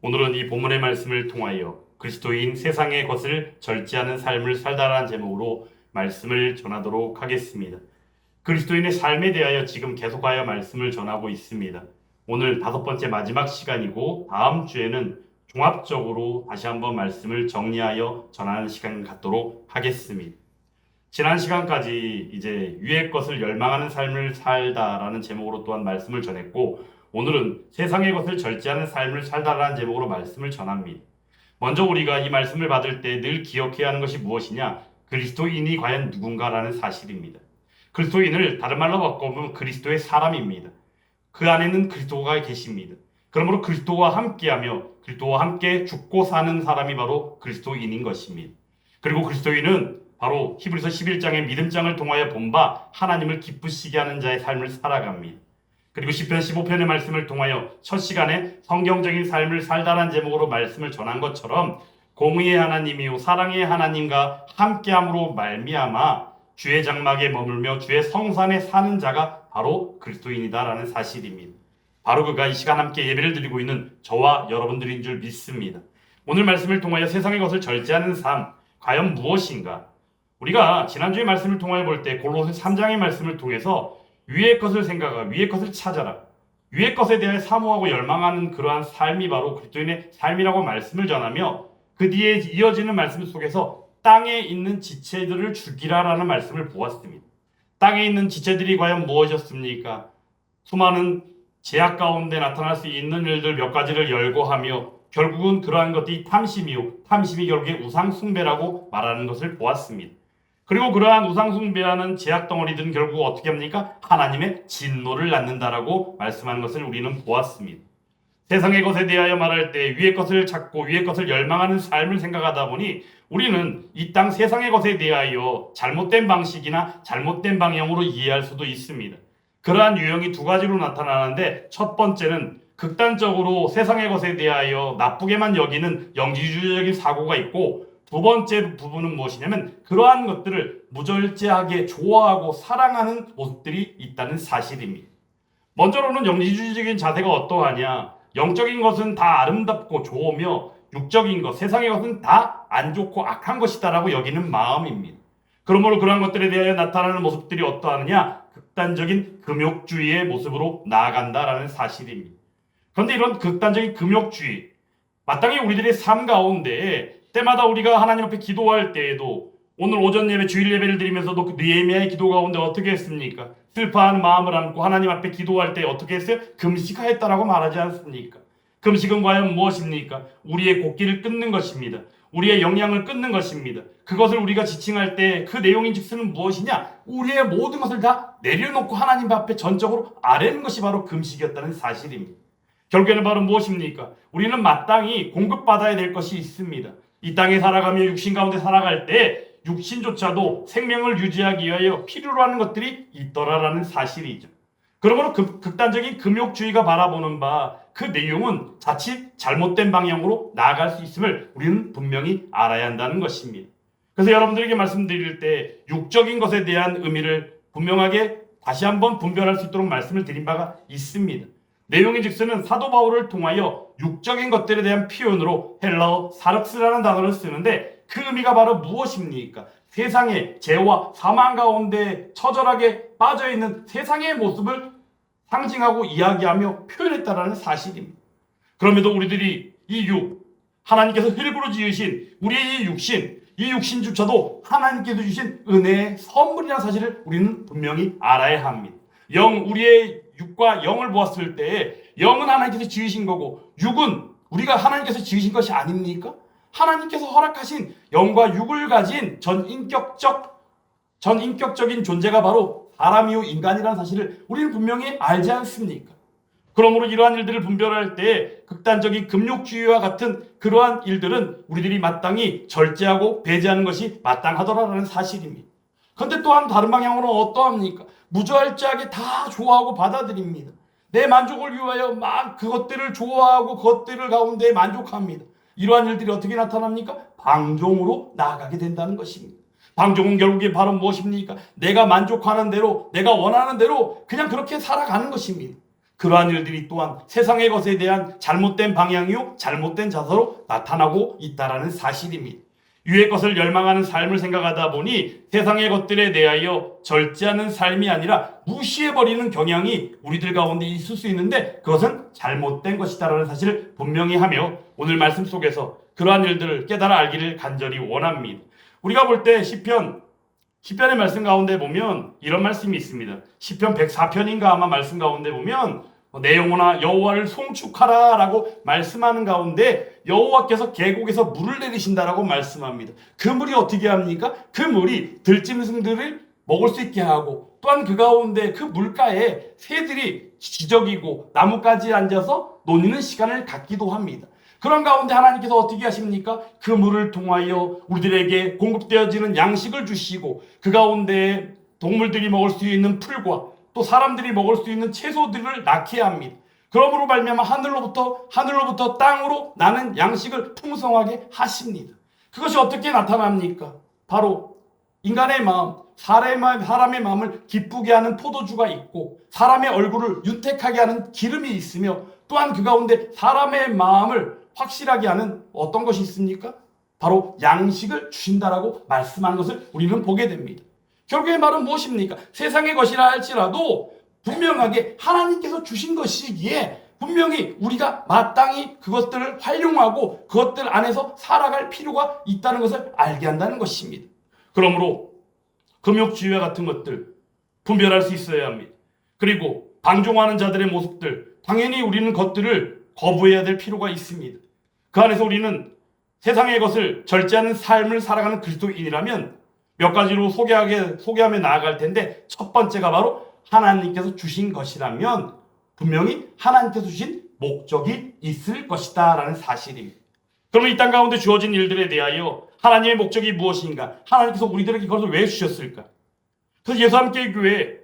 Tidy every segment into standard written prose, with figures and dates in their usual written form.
오늘은 이 본문의 말씀을 통하여 그리스도인 세상의 것을 절제하는 삶을 살다라는 제목으로 말씀을 전하도록 하겠습니다. 그리스도인의 삶에 대하여 지금 계속하여 말씀을 전하고 있습니다. 오늘 5번째 마지막 시간이고 다음 주에는 종합적으로 다시 한번 말씀을 정리하여 전하는 시간을 갖도록 하겠습니다. 지난 시간까지 이제 위의 것을 열망하는 삶을 살다라는 제목으로 또한 말씀을 전했고, 오늘은 세상의 것을 절제하는 삶을 살다라는 제목으로 말씀을 전합니다. 먼저 우리가 이 말씀을 받을 때 늘 기억해야 하는 것이 무엇이냐? 그리스도인이 과연 누군가라는 사실입니다. 그리스도인을 다른 말로 바꿔보면 그리스도의 사람입니다. 그 안에는 그리스도가 계십니다. 그러므로 그리스도와 함께하며 그리스도와 함께 죽고 사는 사람이 바로 그리스도인인 것입니다. 그리고 그리스도인은 바로 히브리서 11장의 믿음장을 통하여 본바 하나님을 기쁘시게 하는 자의 삶을 살아갑니다. 그리고 시편 15편의 말씀을 통하여 첫 시간에 성경적인 삶을 살다란 제목으로 말씀을 전한 것처럼 공의의 하나님이요 사랑의 하나님과 함께함으로 말미암아 주의 장막에 머물며 주의 성산에 사는 자가 바로 그리스도인이다라는 사실입니다. 바로 그가 이 시간 함께 예배를 드리고 있는 저와 여러분들인 줄 믿습니다. 오늘 말씀을 통하여 세상의 것을 절제하는 삶 과연 무엇인가? 우리가 지난주의 말씀을 통하여 볼 때 골로새 3장의 말씀을 통해서 위의 것을 생각하고 위의 것을 찾아라, 위의 것에 대해 사모하고 열망하는 그러한 삶이 바로 그리스도인의 삶이라고 말씀을 전하며, 그 뒤에 이어지는 말씀 속에서 땅에 있는 지체들을 죽이라라는 말씀을 보았습니다. 땅에 있는 지체들이 과연 무엇이었습니까? 수많은 제약 가운데 나타날 수 있는 일들 몇 가지를 열거하며 결국은 그러한 것이 탐심이요, 탐심이 결국에 우상숭배라고 말하는 것을 보았습니다. 그리고 그러한 우상숭배하는 제약 덩어리들은 결국 어떻게 합니까? 하나님의 진노를 낳는다라고 말씀하는 것을 우리는 보았습니다. 세상의 것에 대하여 말할 때 위의 것을 찾고 위의 것을 열망하는 삶을 생각하다 보니 우리는 이 땅 세상의 것에 대하여 잘못된 방식이나 잘못된 방향으로 이해할 수도 있습니다. 그러한 유형이 두 가지로 나타나는데, 첫 번째는 극단적으로 세상의 것에 대하여 나쁘게만 여기는 영지주의적인 사고가 있고, 두 번째 부분은 무엇이냐면 그러한 것들을 무절제하게 좋아하고 사랑하는 모습들이 있다는 사실입니다. 먼저로는 영지주의적인 자세가 어떠하냐? 영적인 것은 다 아름답고 좋으며 육적인 것, 세상의 것은 다 안 좋고 악한 것이다라고 여기는 마음입니다. 그러므로 그러한 것들에 대하여 나타나는 모습들이 어떠하느냐? 극단적인 금욕주의의 모습으로 나아간다라는 사실입니다. 그런데 이런 극단적인 금욕주의, 마땅히 우리들의 삶 가운데 때마다 우리가 하나님 앞에 기도할 때에도, 오늘 오전 예배 주일 예배를 드리면서도 그 느헤미야의 기도 가운데 어떻게 했습니까? 슬퍼하는 마음을 안고 하나님 앞에 기도할 때 어떻게 했어요? 금식하였다라고 말하지 않습니까? 금식은 과연 무엇입니까? 우리의 곡기를 끊는 것입니다. 우리의 영양을 끊는 것입니다. 그것을 우리가 지칭할 때 그 내용인즉슨 무엇이냐? 우리의 모든 것을 다 내려놓고 하나님 앞에 전적으로 아뢰는 것이 바로 금식이었다는 사실입니다. 결국에는 바로 무엇입니까? 우리는 마땅히 공급받아야 될 것이 있습니다. 이 땅에 살아가며 육신 가운데 살아갈 때 육신조차도 생명을 유지하기 위하여 필요로 하는 것들이 있더라라는 사실이죠. 그러므로 극단적인 금욕주의가 바라보는 바 그 내용은 자칫 잘못된 방향으로 나아갈 수 있음을 우리는 분명히 알아야 한다는 것입니다. 그래서 여러분들에게 말씀드릴 때 육적인 것에 대한 의미를 분명하게 다시 한번 분별할 수 있도록 말씀을 드린 바가 있습니다. 내용인즉슨 사도 바울을 통하여 육적인 것들에 대한 표현으로 헬라어 사륵스라는 단어를 쓰는데, 그 의미가 바로 무엇입니까? 세상의 죄와 사망 가운데 처절하게 빠져있는 세상의 모습을 상징하고 이야기하며 표현했다라는 사실입니다. 그럼에도 우리들이 이 하나님께서 흙으로 지으신 우리의 이 육신조차도 하나님께서 주신 은혜의 선물이라는 사실을 우리는 분명히 알아야 합니다. 우리의 육과 영을 보았을 때 영은 하나님께서 지으신 거고 육은 우리가 하나님께서 지으신 것이 아닙니까? 하나님께서 허락하신 영과 육을 가진 전인격적인 존재가 바로 사람이요 인간이라는 사실을 우리는 분명히 알지 않습니까? 그러므로 이러한 일들을 분별할 때 극단적인 금욕주의와 같은 그러한 일들은 우리들이 마땅히 절제하고 배제하는 것이 마땅하더라라는 사실입니다. 그런데 또한 다른 방향으로는 어떠합니까? 무절제하게 다 좋아하고 받아들입니다. 내 만족을 위하여 막 그것들을 좋아하고 그것들을 가운데 만족합니다. 이러한 일들이 어떻게 나타납니까? 방종으로 나아가게 된다는 것입니다. 방종은 결국에 바로 무엇입니까? 내가 만족하는 대로, 내가 원하는 대로 그냥 그렇게 살아가는 것입니다. 그러한 일들이 또한 세상의 것에 대한 잘못된 방향이요 잘못된 자세로 나타나고 있다는 사실입니다. 위의 것을 열망하는 삶을 생각하다 보니 세상의 것들에 대하여 절제하는 삶이 아니라 무시해버리는 경향이 우리들 가운데 있을 수 있는데 그것은 잘못된 것이다라는 사실을 분명히 하며 오늘 말씀 속에서 그러한 일들을 깨달아 알기를 간절히 원합니다. 우리가 볼 때 시편의 말씀 가운데 보면 이런 말씀이 있습니다. 시편 104편인가 아마 말씀 가운데 보면 내 영혼아 여호와를 송축하라 라고 말씀하는 가운데 여호와께서 계곡에서 물을 내리신다라고 말씀합니다. 그 물이 어떻게 합니까? 그 물이 들짐승들을 먹을 수 있게 하고 또한 그 가운데 그 물가에 새들이 지저귀고 나뭇가지에 앉아서 노니는 시간을 갖기도 합니다. 그런 가운데 하나님께서 어떻게 하십니까? 그 물을 통하여 우리들에게 공급되어지는 양식을 주시고 그 가운데 동물들이 먹을 수 있는 풀과 또 사람들이 먹을 수 있는 채소들을 낳게 합니다. 그러므로 말미암아 하늘로부터 땅으로 나는 양식을 풍성하게 하십니다. 그것이 어떻게 나타납니까? 바로 인간의 마음, 사람의 마음을 기쁘게 하는 포도주가 있고 사람의 얼굴을 윤택하게 하는 기름이 있으며 또한 그 가운데 사람의 마음을 확실하게 하는 어떤 것이 있습니까? 바로 양식을 주신다라고 말씀하는 것을 우리는 보게 됩니다. 결국의 말은 무엇입니까? 세상의 것이라 할지라도 분명하게 하나님께서 주신 것이기에 분명히 우리가 마땅히 그것들을 활용하고 그것들 안에서 살아갈 필요가 있다는 것을 알게 한다는 것입니다. 그러므로 금욕주의와 같은 것들 분별할 수 있어야 합니다. 그리고 방종하는 자들의 모습들 당연히 우리는 것들을 거부해야 될 필요가 있습니다. 그 안에서 우리는 세상의 것을 절제하는 삶을 살아가는 그리스도인이라면 몇 가지로 소개하며 나아갈 텐데 첫 번째가 바로 하나님께서 주신 것이라면 분명히 하나님께서 주신 목적이 있을 것이다 라는 사실입니다. 그러면 이 땅 가운데 주어진 일들에 대하여 하나님의 목적이 무엇인가? 하나님께서 우리들에게 그것을 왜 주셨을까? 그래서 예수 함께 교회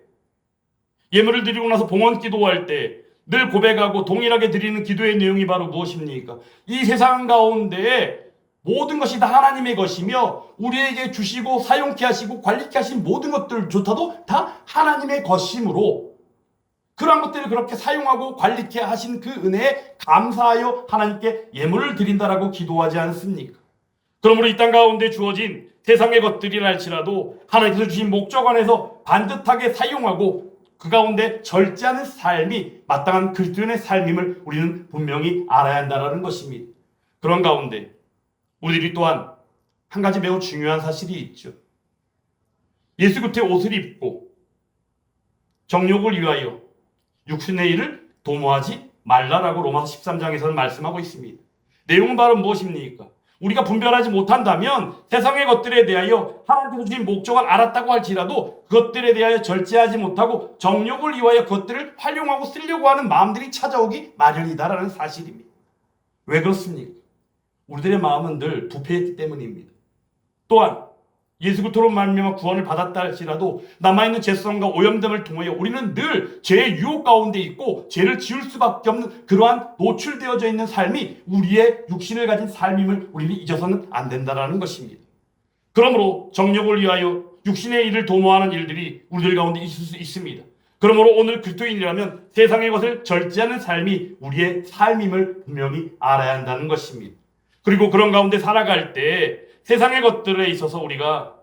예물을 드리고 나서 봉헌 기도할 때 늘 고백하고 동일하게 드리는 기도의 내용이 바로 무엇입니까? 이 세상 가운데 모든 것이 다 하나님의 것이며 우리에게 주시고 사용케 하시고 관리케 하신 모든 것들조차도 다 하나님의 것이므로 그러한 것들을 그렇게 사용하고 관리케 하신 그 은혜에 감사하여 하나님께 예물을 드린다라고 기도하지 않습니까? 그러므로 이 땅 가운데 주어진 세상의 것들이라 할지라도 하나님께서 주신 목적 안에서 반듯하게 사용하고 그 가운데 절제하는 삶이 마땅한 그리스도인의 삶임을 우리는 분명히 알아야 한다는 것입니다. 그런 가운데 우리들이 또한 한 가지 매우 중요한 사실이 있죠. 예수 곁에 옷을 입고 정욕을 위하여 육신의 일을 도모하지 말라라고 로마서 13장에서는 말씀하고 있습니다. 내용은 바로 무엇입니까? 우리가 분별하지 못한다면 세상의 것들에 대하여 하나님께서 주신 목적을 알았다고 할지라도 그것들에 대하여 절제하지 못하고 정욕을 위하여 그것들을 활용하고 쓰려고 하는 마음들이 찾아오기 마련이다라는 사실입니다. 왜 그렇습니까? 우리들의 마음은 늘 부패했기 때문입니다. 또한 예수 그리스도로 말미암아 구원을 받았다 할지라도 남아있는 죄성과 오염됨을 통하여 우리는 늘 죄의 유혹 가운데 있고 죄를 지을 수밖에 없는 그러한 노출되어져 있는 삶이 우리의 육신을 가진 삶임을 우리는 잊어서는 안 된다는 것입니다. 그러므로 정욕을 위하여 육신의 일을 도모하는 일들이 우리들 가운데 있을 수 있습니다. 그러므로 오늘 그리스도인이라면 세상의 것을 절제하는 삶이 우리의 삶임을 분명히 알아야 한다는 것입니다. 그리고 그런 가운데 살아갈 때 세상의 것들에 있어서 우리가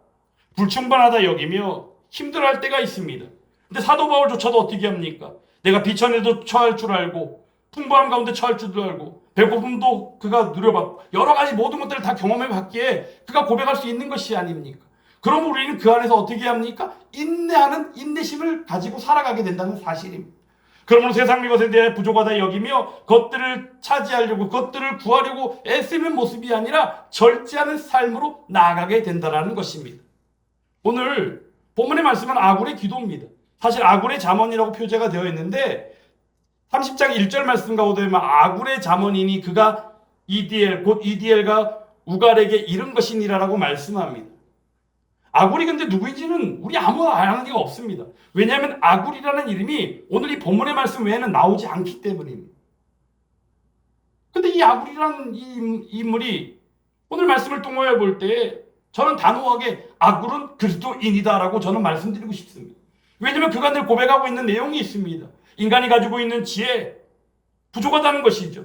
불충분하다 여기며 힘들어할 때가 있습니다. 근데 사도 바울조차도 어떻게 합니까? 내가 비천에도 처할 줄 알고 풍부함 가운데 처할 줄도 알고 배고픔도 그가 누려봤고 여러 가지 모든 것들을 다 경험해봤기에 그가 고백할 수 있는 것이 아닙니까? 그럼 우리는 그 안에서 어떻게 합니까? 인내하는 인내심을 가지고 살아가게 된다는 사실입니다. 그러므로 세상의 것에 대해 부족하다 여기며 그것들을 차지하려고 그것들을 구하려고 애쓰는 모습이 아니라 절제하는 삶으로 나아가게 된다는 것입니다. 오늘 본문의 말씀은 아굴의 기도입니다. 사실 아굴의 잠언이라고 표제가 되어 있는데 30장 1절 말씀 가운데 보면 아굴의 잠언이니 그가 곧 이디엘과 우갈에게 이른 것이니라라고 말씀합니다. 아굴이 근데 누구인지는 우리 아무나 아는 이가 없습니다. 왜냐하면 아굴이라는 이름이 오늘 이 본문의 말씀 외에는 나오지 않기 때문입니다. 근데 이 아굴이라는 이 인물이 오늘 말씀을 통하여 볼 때 저는 단호하게 아굴은 그리스도인이다라고 저는 말씀드리고 싶습니다. 왜냐하면 그가 늘 고백하고 있는 내용이 있습니다. 인간이 가지고 있는 지혜, 부족하다는 것이죠.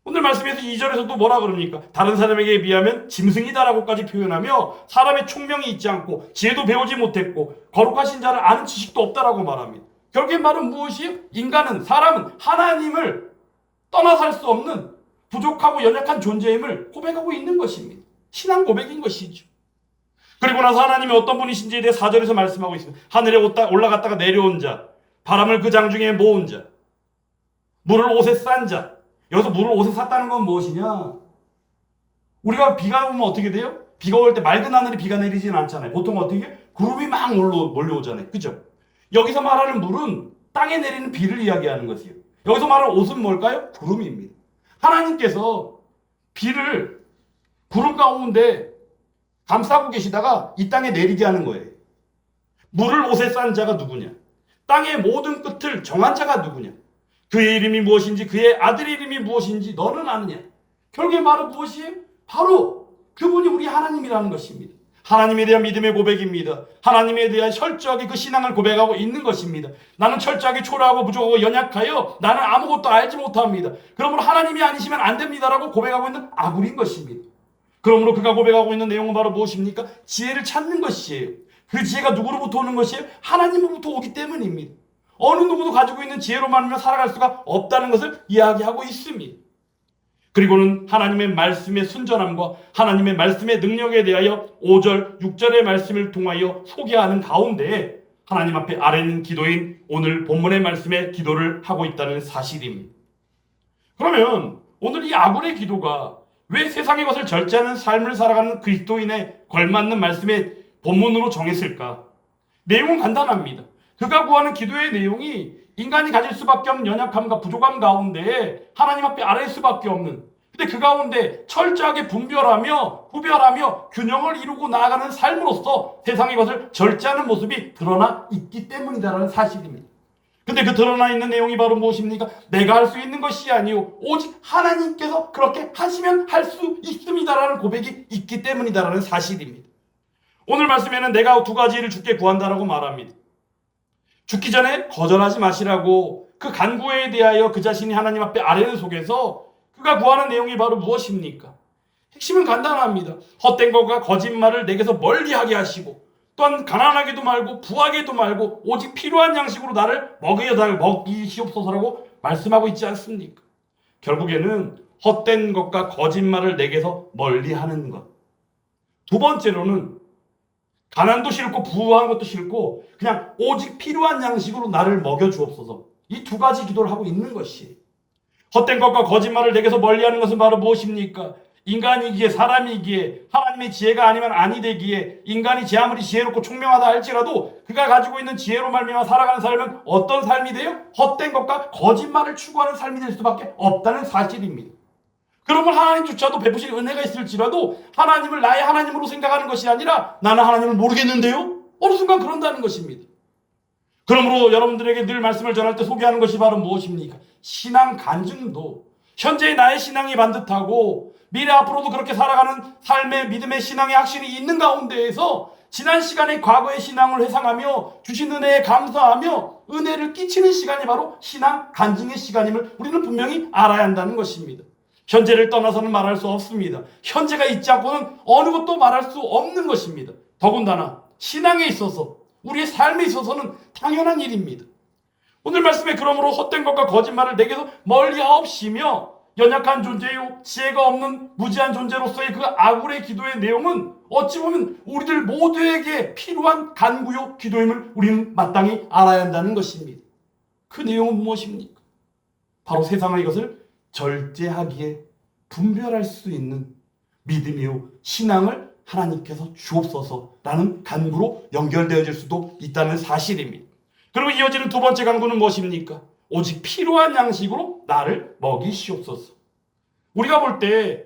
오늘 말씀에서 2절에서도 뭐라 그럽니까? 다른 사람에게 비하면 짐승이다라고까지 표현하며 사람의 총명이 있지 않고 지혜도 배우지 못했고 거룩하신 자를 아는 지식도 없다라고 말합니다. 결국에 말은 무엇이에요? 인간은, 사람은 하나님을 떠나 살 수 없는 부족하고 연약한 존재임을 고백하고 있는 것입니다. 신앙 고백인 것이죠. 그리고 나서 하나님이 어떤 분이신지에 대해 4절에서 말씀하고 있습니다. 하늘에 올라갔다가 내려온 자, 바람을 그 장중에 모은 자, 물을 옷에 싼 자. 여기서 물을 옷에 쌌다는 건 무엇이냐? 우리가 비가 오면 어떻게 돼요? 비가 올 때 맑은 하늘에 비가 내리지는 않잖아요. 보통 어떻게? 구름이 막 몰려오잖아요. 그죠? 여기서 말하는 물은 땅에 내리는 비를 이야기하는 것이에요. 여기서 말하는 옷은 뭘까요? 구름입니다. 하나님께서 비를 구름 가운데 감싸고 계시다가 이 땅에 내리게 하는 거예요. 물을 옷에 싼 자가 누구냐? 땅의 모든 끝을 정한 자가 누구냐? 그의 이름이 무엇인지, 그의 아들의 이름이 무엇인지 너는 아느냐? 결국에 말은 무엇이에요? 바로 그분이 우리 하나님이라는 것입니다. 하나님에 대한 믿음의 고백입니다. 하나님에 대한 철저하게 그 신앙을 고백하고 있는 것입니다. 나는 철저하게 초라하고 부족하고 연약하여 나는 아무것도 알지 못합니다. 그러므로 하나님이 아니시면 안 됩니다라고 고백하고 있는 아굴인 것입니다. 그러므로 그가 고백하고 있는 내용은 바로 무엇입니까? 지혜를 찾는 것이에요. 그 지혜가 누구로부터 오는 것이에요? 하나님으로부터 오기 때문입니다. 어느 누구도 가지고 있는 지혜로만으로 살아갈 수가 없다는 것을 이야기하고 있습니다. 그리고는 하나님의 말씀의 순전함과 하나님의 말씀의 능력에 대하여 5절, 6절의 말씀을 통하여 소개하는 가운데 하나님 앞에 아뢰는 기도인 오늘 본문의 말씀에 기도를 하고 있다는 사실입니다. 그러면 오늘 이 아굴의 기도가 왜 세상의 것을 절제하는 삶을 살아가는 그리스도인에 걸맞는 말씀의 본문으로 정했을까? 내용은 간단합니다. 그가 구하는 기도의 내용이 인간이 가질 수밖에 없는 연약함과 부족함 가운데 하나님 앞에 아뢰 수밖에 없는, 근데 그 가운데 철저하게 분별하며 구별하며 균형을 이루고 나아가는 삶으로서 세상의 것을 절제하는 모습이 드러나 있기 때문이다라는 사실입니다. 근데 그 드러나 있는 내용이 바로 무엇입니까? 내가 할 수 있는 것이 아니오 오직 하나님께서 그렇게 하시면 할 수 있습니다라는 고백이 있기 때문이다라는 사실입니다. 오늘 말씀에는 내가 두 가지를 주께 구한다라고 말합니다. 죽기 전에 거절하지 마시라고 그 간구에 대하여 그 자신이 하나님 앞에 아뢰는 속에서 그가 구하는 내용이 바로 무엇입니까? 핵심은 간단합니다. 헛된 것과 거짓말을 내게서 멀리하게 하시고 또한 가난하게도 말고 부하게도 말고 오직 필요한 양식으로 나를 먹이시옵소서라고 말씀하고 있지 않습니까? 결국에는 헛된 것과 거짓말을 내게서 멀리하는 것. 두 번째로는 가난도 싫고 부유한 것도 싫고 그냥 오직 필요한 양식으로 나를 먹여주옵소서. 이 두 가지 기도를 하고 있는 것이, 헛된 것과 거짓말을 내게서 멀리하는 것은 바로 무엇입니까? 인간이기에 사람이기에 하나님의 지혜가 아니면 아니 되기에 인간이 제 아무리 지혜롭고 총명하다 할지라도 그가 가지고 있는 지혜로 말미암아 살아가는 삶은 어떤 삶이 돼요? 헛된 것과 거짓말을 추구하는 삶이 될 수밖에 없다는 사실입니다. 그러면 하나님조차도 베푸실 은혜가 있을지라도 하나님을 나의 하나님으로 생각하는 것이 아니라 나는 하나님을 모르겠는데요? 어느 순간 그런다는 것입니다. 그러므로 여러분들에게 늘 말씀을 전할 때 소개하는 것이 바로 무엇입니까? 신앙 간증도 현재의 나의 신앙이 반듯하고 미래 앞으로도 그렇게 살아가는 삶의 믿음의 신앙의 확신이 있는 가운데에서 지난 시간의 과거의 신앙을 회상하며 주신 은혜에 감사하며 은혜를 끼치는 시간이 바로 신앙 간증의 시간임을 우리는 분명히 알아야 한다는 것입니다. 현재를 떠나서는 말할 수 없습니다. 현재가 있지 않고는 어느 것도 말할 수 없는 것입니다. 더군다나 신앙에 있어서 우리의 삶에 있어서는 당연한 일입니다. 오늘 말씀에 그러므로 헛된 것과 거짓말을 내게서 멀리하옵시며 연약한 존재요 지혜가 없는 무지한 존재로서의 그 아굴의 기도의 내용은 어찌 보면 우리들 모두에게 필요한 간구요 기도임을 우리는 마땅히 알아야 한다는 것입니다. 그 내용은 무엇입니까? 바로 세상의 것을 절제하기에 분별할 수 있는 믿음이요 신앙을 하나님께서 주옵소서라는 간구로 연결되어질 수도 있다는 사실입니다. 그리고 이어지는 두 번째 간구는 무엇입니까? 오직 필요한 양식으로 나를 먹이시옵소서. 우리가 볼 때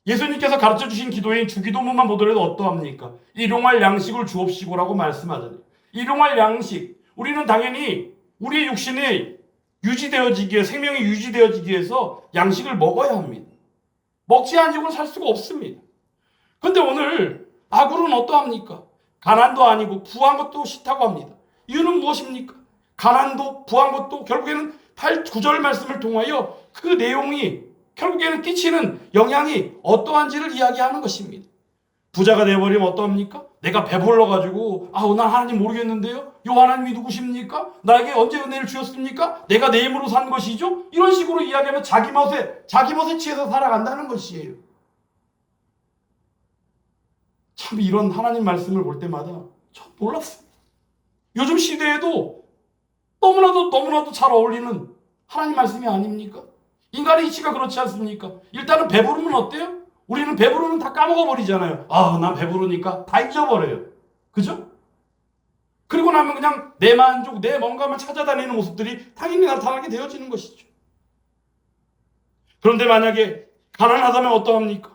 예수님께서 가르쳐 주신 기도인 주기도문만 보더라도 어떠합니까? 일용할 양식을 주옵시고라고 말씀하잖아요. 일용할 양식, 우리는 당연히 우리의 육신이 유지되어지기 위해, 생명이 유지되어지기 위해서 양식을 먹어야 합니다. 먹지 않으고는 살 수가 없습니다. 그런데 오늘 아굴은 어떠합니까? 가난도 아니고 부한 것도 싫다고 합니다. 이유는 무엇입니까? 가난도 부한 것도 결국에는 9절 말씀을 통하여 그 내용이 결국에는 끼치는 영향이 어떠한지를 이야기하는 것입니다. 부자가 되어버리면 어떠합니까? 내가 배불러가지고 난 하나님 모르겠는데요. 요 하나님이 누구십니까? 나에게 언제 은혜를 주셨습니까? 내가 내 힘으로 산 것이죠? 이런 식으로 이야기하면 자기 멋에 취해서 살아간다는 것이에요. 참 이런 하나님 말씀을 볼 때마다 참 놀랐어요. 요즘 시대에도 너무나도 잘 어울리는 하나님 말씀이 아닙니까? 인간의 이치가 그렇지 않습니까? 일단은 배부르면 어때요? 우리는 배부르면 다 까먹어버리잖아요. 난 배부르니까 다 잊어버려요. 그죠? 그리고 나면 그냥 내 만족, 내 뭔가만 찾아다니는 모습들이 당연히 나타나게 되어지는 것이죠. 그런데 만약에 가난하다면 어떠합니까?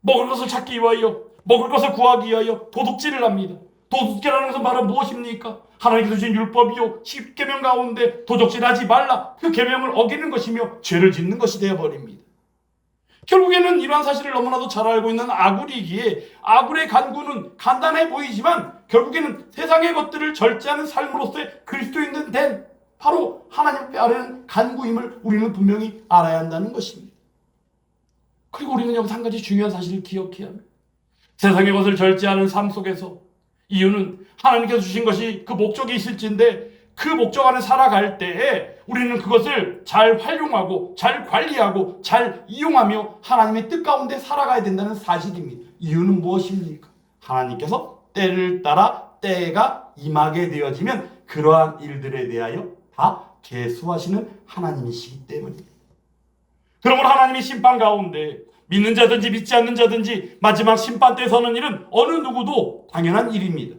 먹을 것을 찾기 위하여, 먹을 것을 구하기 위하여 도둑질을 합니다. 도둑질하는 것은 바로 무엇입니까? 하나님께서 주신 율법이요 10계명 가운데 도둑질하지 말라 그 계명을 어기는 것이며 죄를 짓는 것이 되어버립니다. 결국에는 이러한 사실을 너무나도 잘 알고 있는 아굴이기에 아굴의 간구는 간단해 보이지만 결국에는 세상의 것들을 절제하는 삶으로서의 그리스도인은 된 바로 하나님 아래는 간구임을 우리는 분명히 알아야 한다는 것입니다. 그리고 우리는 여기서 한 가지 중요한 사실을 기억해야 합니다. 세상의 것을 절제하는 삶 속에서 이유는 하나님께서 주신 것이 그 목적이 있을진데 그 목적 안에 살아갈 때에 우리는 그것을 잘 활용하고 잘 관리하고 잘 이용하며 하나님의 뜻 가운데 살아가야 된다는 사실입니다. 이유는 무엇입니까? 하나님께서 때를 따라 때가 임하게 되어지면 그러한 일들에 대하여 다 계수하시는 하나님이시기 때문입니다. 그러므로 하나님의 심판 가운데 믿는 자든지 믿지 않는 자든지 마지막 심판 때 서는 일은 어느 누구도 당연한 일입니다.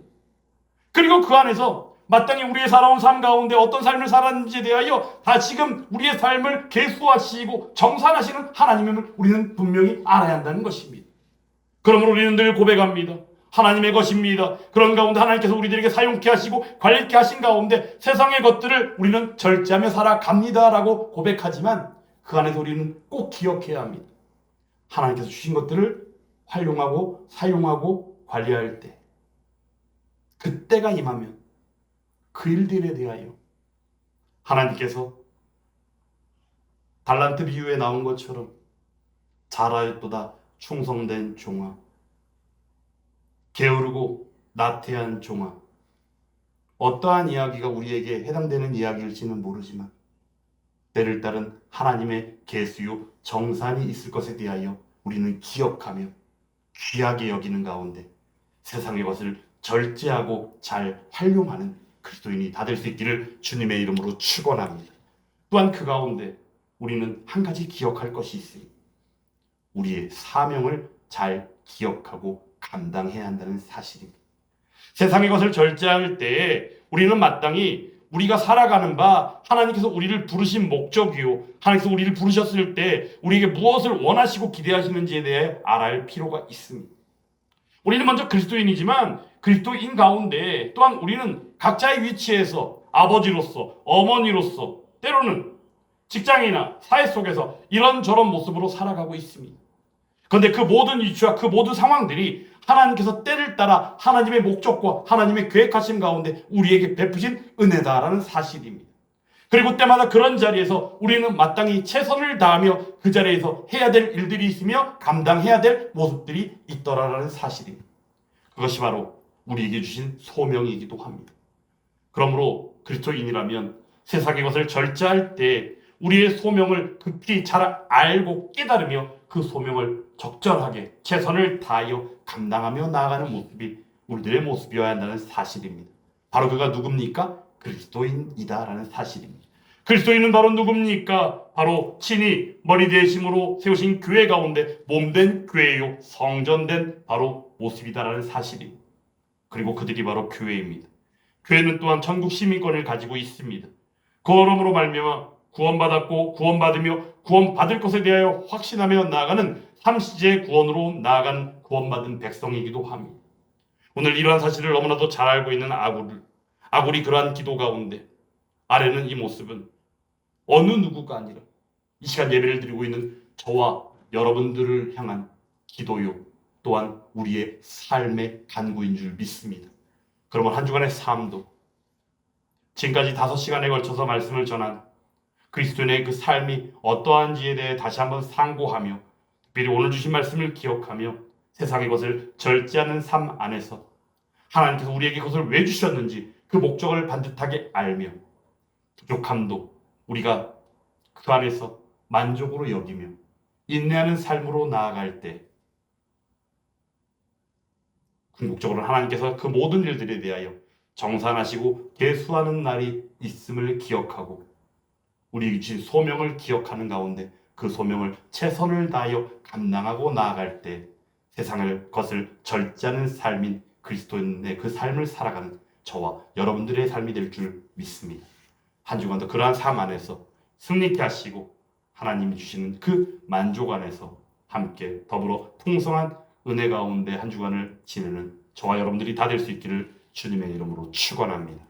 그리고 그 안에서 마땅히 우리의 살아온 삶 가운데 어떤 삶을 살았는지에 대하여 다 지금 우리의 삶을 계수하시고 정산하시는 하나님임을 우리는 분명히 알아야 한다는 것입니다. 그러므로 우리는 늘 고백합니다. 하나님의 것입니다. 그런 가운데 하나님께서 우리들에게 사용케 하시고 관리케 하신 가운데 세상의 것들을 우리는 절제하며 살아갑니다라고 고백하지만 그 안에서 우리는 꼭 기억해야 합니다. 하나님께서 주신 것들을 활용하고 사용하고 관리할 때 그때가 임하면 그 일들에 대하여 하나님께서 달란트 비유에 나온 것처럼 잘하였도다 충성된 종아, 게으르고 나태한 종아, 어떠한 이야기가 우리에게 해당되는 이야기일지는 모르지만 때를 따른 하나님의 계수요 정산이 있을 것에 대하여 우리는 기억하며 귀하게 여기는 가운데 세상의 것을 절제하고 잘 활용하는 그리스도인이 다 될 수 있기를 주님의 이름으로 축원합니다. 또한 그 가운데 우리는 한 가지 기억할 것이 있습니다. 우리의 사명을 잘 기억하고 감당해야 한다는 사실입니다. 세상의 것을 절제할 때에 우리는 마땅히 우리가 살아가는 바 하나님께서 우리를 부르신 목적이요 하나님께서 우리를 부르셨을 때 우리에게 무엇을 원하시고 기대하시는지에 대해 알아야 할 필요가 있습니다. 우리는 먼저 그리스도인이지만 그리스도인 가운데 또한 우리는 각자의 위치에서 아버지로서 어머니로서 때로는 직장이나 사회 속에서 이런저런 모습으로 살아가고 있습니다. 그런데 그 모든 위치와 그 모든 상황들이 하나님께서 때를 따라 하나님의 목적과 하나님의 계획하심 가운데 우리에게 베푸신 은혜다라는 사실입니다. 그리고 때마다 그런 자리에서 우리는 마땅히 최선을 다하며 그 자리에서 해야 될 일들이 있으며 감당해야 될 모습들이 있더라라는 사실입니다. 그것이 바로 우리에게 주신 소명이기도 합니다. 그러므로 그리스도인이라면 세상의 것을 절제할 때 우리의 소명을 극히 잘 알고 깨달으며 그 소명을 적절하게 최선을 다하여 감당하며 나아가는 모습이 우리들의 모습이어야 한다는 사실입니다. 바로 그가 누굽니까? 그리스도인이다라는 사실입니다. 그리스도인은 바로 누굽니까? 바로 친히 머리 대심으로 세우신 교회 가운데 몸된 교회요 성전된 바로 모습이다라는 사실입니다. 그리고 그들이 바로 교회입니다. 교회는 또한 천국 시민권을 가지고 있습니다. 그러므로 말미암아 구원받았고 구원받으며 구원받을 것에 대하여 확신하며 나아가는 삼시제 구원으로 나아간 구원받은 백성이기도 합니다. 오늘 이러한 사실을 너무나도 잘 알고 있는 아굴이 그러한 기도 가운데 아래는 이 모습은 어느 누구가 아니라 이 시간 예배를 드리고 있는 저와 여러분들을 향한 기도요 또한 우리의 삶의 간구인 줄 믿습니다. 그러면 한 주간의 삶도 지금까지 5시간에 걸쳐서 말씀을 전한 그리스도인의 그 삶이 어떠한지에 대해 다시 한번 상고하며, 특별히 오늘 주신 말씀을 기억하며 세상의 것을 절제하는 삶 안에서 하나님께서 우리에게 그것을 왜 주셨는지 그 목적을 반듯하게 알며 부족함도 우리가 그 안에서 만족으로 여기며 인내하는 삶으로 나아갈 때 궁극적으로 하나님께서 그 모든 일들에 대하여 정산하시고 계수하는 날이 있음을 기억하고 우리 주신 소명을 기억하는 가운데 그 소명을 최선을 다하여 감당하고 나아갈 때 세상을 것을 절제하는 삶인 그리스도인의 그 삶을 살아가는 저와 여러분들의 삶이 될 줄 믿습니다. 한 주간도 그러한 삶 안에서 승리케 하시고 하나님이 주시는 그 만족 안에서 함께 더불어 풍성한 은혜 가운데 한 주간을 지내는 저와 여러분들이 다 될 수 있기를 주님의 이름으로 축원합니다.